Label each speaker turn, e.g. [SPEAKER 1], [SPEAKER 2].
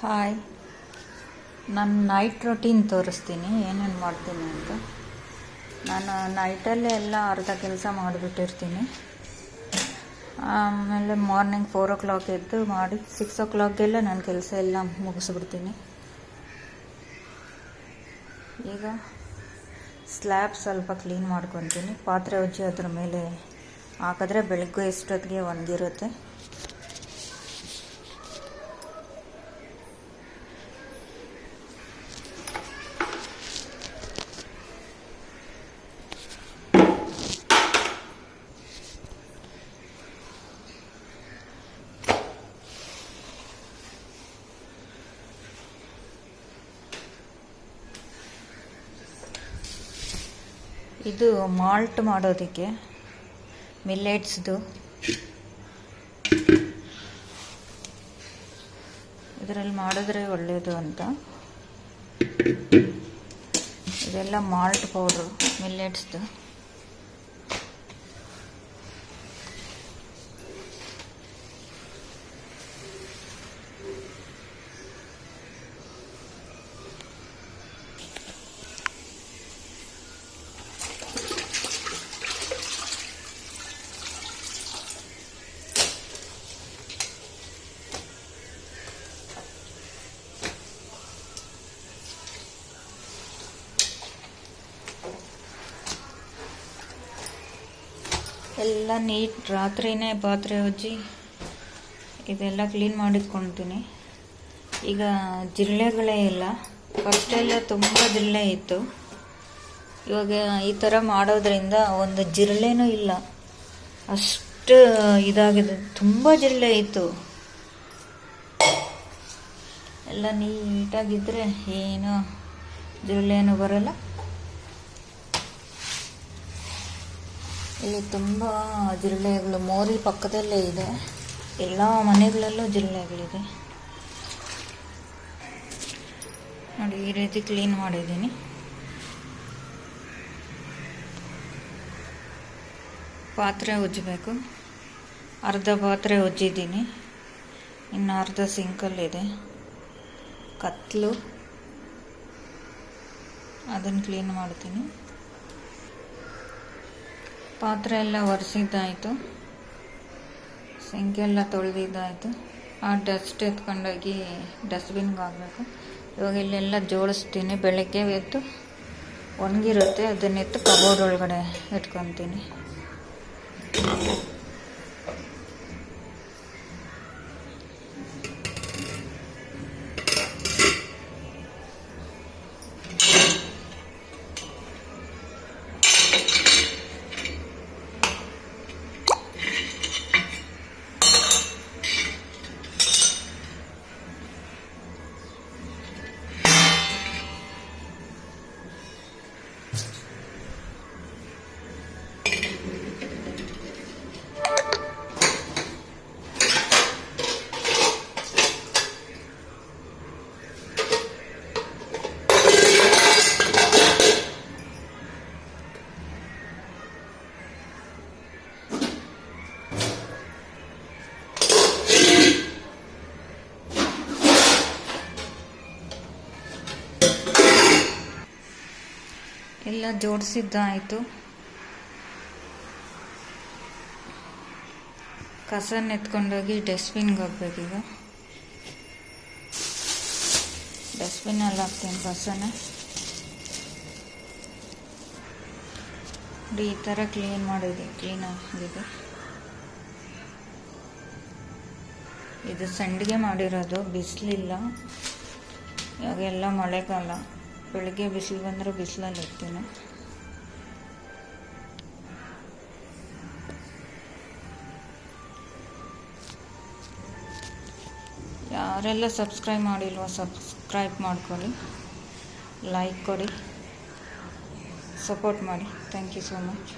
[SPEAKER 1] Hi, ನಾನು night routine ತೋರಿಸ್ತೀನಿ ಏನೇನು ಮಾಡ್ತೀನಿ ಅಂತ. ನಾನು ನೈಟಲ್ಲೇ ಎಲ್ಲ ಅರ್ಧ ಕೆಲಸ ಮಾಡಿಬಿಟ್ಟಿರ್ತೀನಿ. ಆಮೇಲೆ ಮಾರ್ನಿಂಗ್ 4 o'clock ಎದ್ದು ಮಾಡಿ 6 o'clockಗೆಲ್ಲ ನನ್ನ ಕೆಲಸ ಎಲ್ಲ ಮುಗಿಸ್ಬಿಡ್ತೀನಿ. ಈಗ ಸ್ಲ್ಯಾಬ್ ಸ್ವಲ್ಪ ಕ್ಲೀನ್ ಮಾಡ್ಕೊತೀನಿ. ಪಾತ್ರೆ ಉಜ್ಜಿ ಅದ್ರ ಮೇಲೆ ಹಾಕಿದ್ರೆ ಬೆಳಗ್ಗೆ ಎಷ್ಟೊತ್ತಿಗೆ ಒಣಗಿರುತ್ತೆ. ಇದು ಮಾಲ್ಟ್ ಮಾಡೋದಕ್ಕೆ ಮಿಲ್ಲೆಟ್ಸ್ದು. ಇದರಲ್ಲಿ ಮಾಡಿದ್ರೆ ಒಳ್ಳೆಯದು ಅಂತ. ಇದೆಲ್ಲ ಮಾಲ್ಟ್ ಪೌಡ್ರು ಮಿಲ್ಲೆಟ್ಸ್ದು. ಎಲ್ಲ ನೀಟ್ ರಾತ್ರಿನೇ ಪಾತ್ರೆ ಉಜ್ಜಿ ಇದೆಲ್ಲ ಕ್ಲೀನ್ ಮಾಡಿಟ್ಕೊಳ್ತೀನಿ. ಈಗ ಜಿರಳೆಗಳೇ ಇಲ್ಲ. ಫಸ್ಟೆಲ್ಲ ತುಂಬ ಜಿರಳೆ ಇತ್ತು. ಇವಾಗ ಈ ಥರ ಮಾಡೋದ್ರಿಂದ ಒಂದು ಜಿರಳೆನೂ ಇಲ್ಲ. ಅಷ್ಟು ಇದಾಗಿದೆ. ತುಂಬ ಜಿರಳೆ ಇತ್ತು. ಎಲ್ಲ ನೀಟಾಗಿದ್ದರೆ ಏನು ಜಿರಳೆನೂ ಬರಲ್ಲ. ಇಲ್ಲಿ ತುಂಬ ಜಿರಳೆಗಳು ಮೋರಿ ಪಕ್ಕದಲ್ಲೇ ಇದೆ. ಎಲ್ಲ ಮನೆಗಳಲ್ಲೂ ಜಿರಳೆಗಳಿದೆ ನೋಡಿ. ಈ ರೀತಿ ಕ್ಲೀನ್ ಮಾಡಿದ್ದೀನಿ. ಪಾತ್ರೆ ಉಜ್ಜಬೇಕು. ಅರ್ಧ ಪಾತ್ರೆ ಉಜ್ಜಿದ್ದೀನಿ. ಇನ್ನು ಅರ್ಧ ಸಿಂಕಲ್ಲಿದೆ. ಕತ್ತಲು ಅದನ್ನು ಕ್ಲೀನ್ ಮಾಡ್ತೀನಿ. ಪಾತ್ರೆ ಎಲ್ಲ ಒರೆಸಿದ್ದಾಯಿತು. ಸಿಂಕೆಲ್ಲ ತೊಳೆದಿದ್ದಾಯಿತು. ಆ ಡಸ್ಟ್ ಎತ್ಕೊಂಡೋಗಿ ಡಸ್ಟ್ಬಿನ್ಗೆ ಹಾಕಬೇಕು. ಇವಾಗ ಇಲ್ಲೆಲ್ಲ ಜೋಡಿಸ್ತೀನಿ. ಬೆಳಗ್ಗೆ ಎದ್ದು ಒಣಗಿರುತ್ತೆ, ಅದನ್ನೆತ್ತು ಕಬೋರ್ಡ್ ಒಳಗಡೆ ಇಟ್ಕೊತೀನಿ. ಎಲ್ಲ ಜೋಡಿಸಿದ್ದಾಯಿತು. ಕಸನ ಎತ್ಕೊಂಡೋಗಿ ಡಸ್ಟ್ಬಿನ್ಗೆ ಹೋಗ್ಬೇಕೀಗ. ಡಸ್ಟ್ಬಿನ್ನಲ್ಲಿ ಹಾಕ್ತೀನಿ ಕಸನ. ಈ ಥರ ಕ್ಲೀನ್ ಆಗಿದೆ. ಇದು ಸಂಡಿಗೆ ಮಾಡಿರೋದು. ಬಿಸಿಲಿಲ್ಲ. ಇವಾಗೆಲ್ಲ ಮಳೆಗಾಲ. ಬೆಳಗ್ಗೆ ಬಿಸಿಲು ಬಂದರೆ ಬಿಸಿಲಲ್ಲಿ ಇರ್ತೀನಿ. ಯಾರೆಲ್ಲ ಸಬ್ಸ್ಕ್ರೈಬ್ ಮಾಡಿಲ್ವೋ ಸಬ್ಸ್ಕ್ರೈಬ್ ಮಾಡ್ಕೊಳ್ಳಿ, ಲೈಕ್ ಕೊಡಿ, ಸಪೋರ್ಟ್ ಮಾಡಿ. Thank you so much.